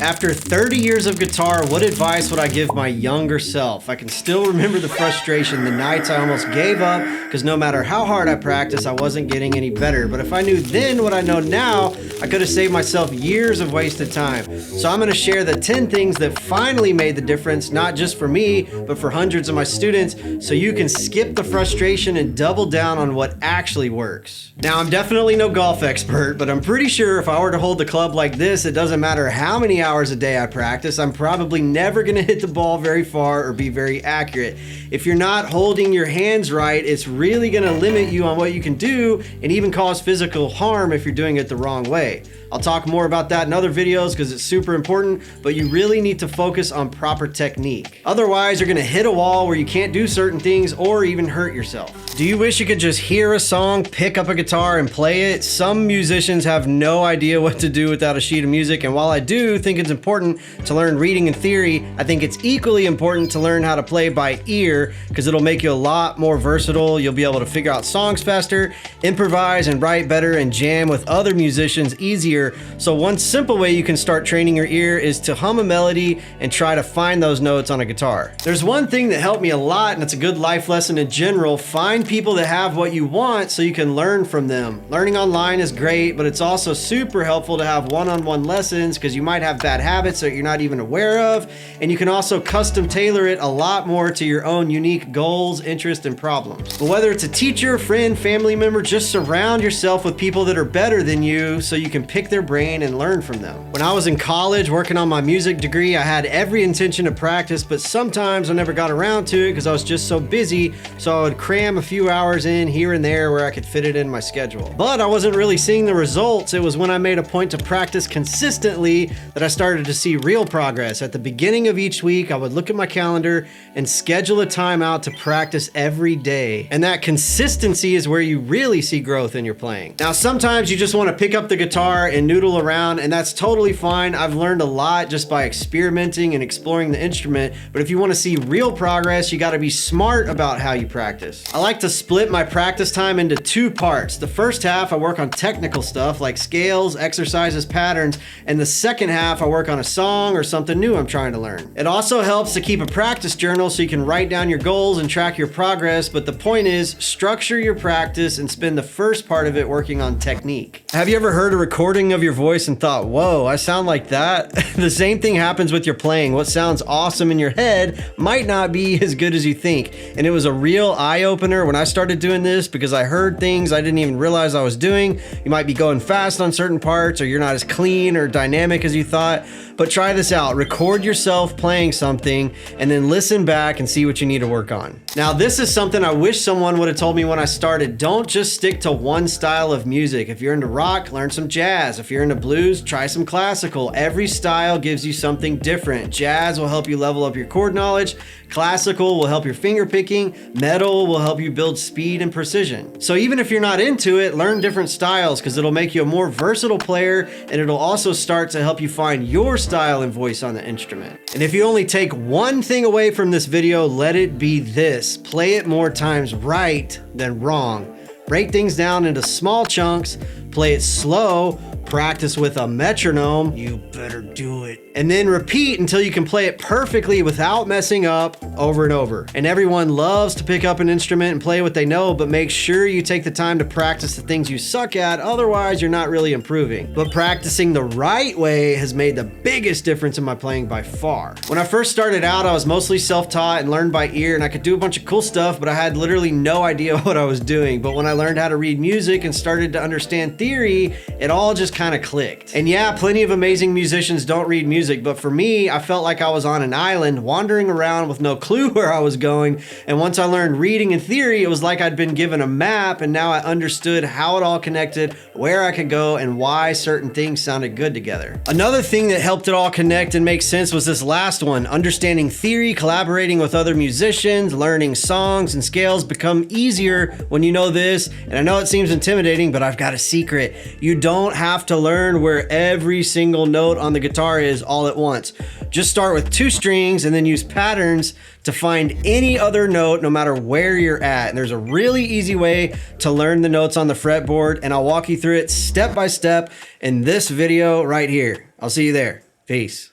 After 30 years of guitar, what advice would I give my younger self? I can still remember the frustration, the nights I almost gave up, because no matter how hard I practiced, I wasn't getting any better. But if I knew then what I know now, I could have saved myself years of wasted time. So I'm going to share the 10 things that finally made the difference, not just for me, but for hundreds of my students, so you can skip the frustration and double down on what actually works. Now, I'm definitely no golf expert, but I'm pretty sure if I were to hold the club like this, it doesn't matter how many hours a day I practice, I'm probably never going to hit the ball very far or be very accurate. If you're not holding your hands right, it's really going to limit you on what you can do and even cause physical harm if you're doing it the wrong way. I'll talk more about that in other videos because it's super important, but you really need to focus on proper technique. Otherwise, you're gonna hit a wall where you can't do certain things or even hurt yourself. Do you wish you could just hear a song, pick up a guitar, and play it? Some musicians have no idea what to do without a sheet of music, and while I do think it's important to learn reading and theory, I think it's equally important to learn how to play by ear because it'll make you a lot more versatile. You'll be able to figure out songs faster, improvise and write better, and jam with other musicians easier. So one simple way you can start training your ear is to hum a melody and try to find those notes on a guitar. There's one thing that helped me a lot, and it's a good life lesson in general. Find people that have what you want so you can learn from them. Learning online is great, but it's also super helpful to have one-on-one lessons because you might have bad habits that you're not even aware of, and you can also custom tailor it a lot more to your own unique goals, interests, and problems. But whether it's a teacher, friend, family member, just surround yourself with people that are better than you so you can pick their brain and learn from them. When I was in college working on my music degree, I had every intention to practice, but sometimes I never got around to it because I was just so busy, so I would cram a few hours in here and there where I could fit it in my schedule. But I wasn't really seeing the results. It was when I made a point to practice consistently that I started to see real progress. At the beginning of each week, I would look at my calendar and schedule a time out to practice every day. And that consistency is where you really see growth in your playing. Now, sometimes you just want to pick up the guitar and noodle around, and that's totally fine. I've learned a lot just by experimenting and exploring the instrument, but if you want to see real progress, you got to be smart about how you practice. I like to split my practice time into two parts. The first half I work on technical stuff like scales, exercises, patterns, and the second half I work on a song or something new I'm trying to learn. It also helps to keep a practice journal so you can write down your goals and track your progress, but the point is structure your practice and spend the first part of it working on technique. Have you ever heard a recording of your voice and thought, whoa, I sound like that? The same thing happens with your playing. What sounds awesome in your head might not be as good as you think. And it was a real eye-opener when I started doing this because I heard things I didn't even realize I was doing. You might be going fast on certain parts, or you're not as clean or dynamic as you thought. But try this out. Record yourself playing something and then listen back and see what you need to work on. Now, this is something I wish someone would have told me when I started. Don't just stick to one style of music. If you're into rock, learn some jazz. If you're into blues, try some classical. Every style gives you something different. Jazz will help you level up your chord knowledge. Classical will help your finger picking. Metal will help you build speed and precision. So even if you're not into it, learn different styles because it'll make you a more versatile player, and it'll also start to help you find your style and voice on the instrument. And if you only take one thing away from this video, let it be this: play it more times right than wrong. Break things down into small chunks, play it slow, practice with a metronome, you better do it, and then repeat until you can play it perfectly without messing up over and over. And everyone loves to pick up an instrument and play what they know, but make sure you take the time to practice the things you suck at, otherwise you're not really improving. But practicing the right way has made the biggest difference in my playing by far. When I first started out, I was mostly self-taught and learned by ear, and I could do a bunch of cool stuff, but I had literally no idea what I was doing. But when I learned how to read music and started to understand theory, it all just kind of clicked. And yeah, plenty of amazing musicians don't read music, but for me, I felt like I was on an island wandering around with no clue where I was going. And once I learned reading and theory, it was like I'd been given a map, and now I understood how it all connected, where I could go, and why certain things sounded good together. Another thing that helped it all connect and make sense was this last one: understanding theory, collaborating with other musicians, learning songs and scales become easier when you know this. And I know it seems intimidating, but I've got a secret. You don't have to learn where every single note on the guitar is all at once. Just start with 2 strings and then use patterns to find any other note no matter where you're at. And there's a really easy way to learn the notes on the fretboard, and I'll walk you through it step by step in this video right here. I'll see you there. Peace.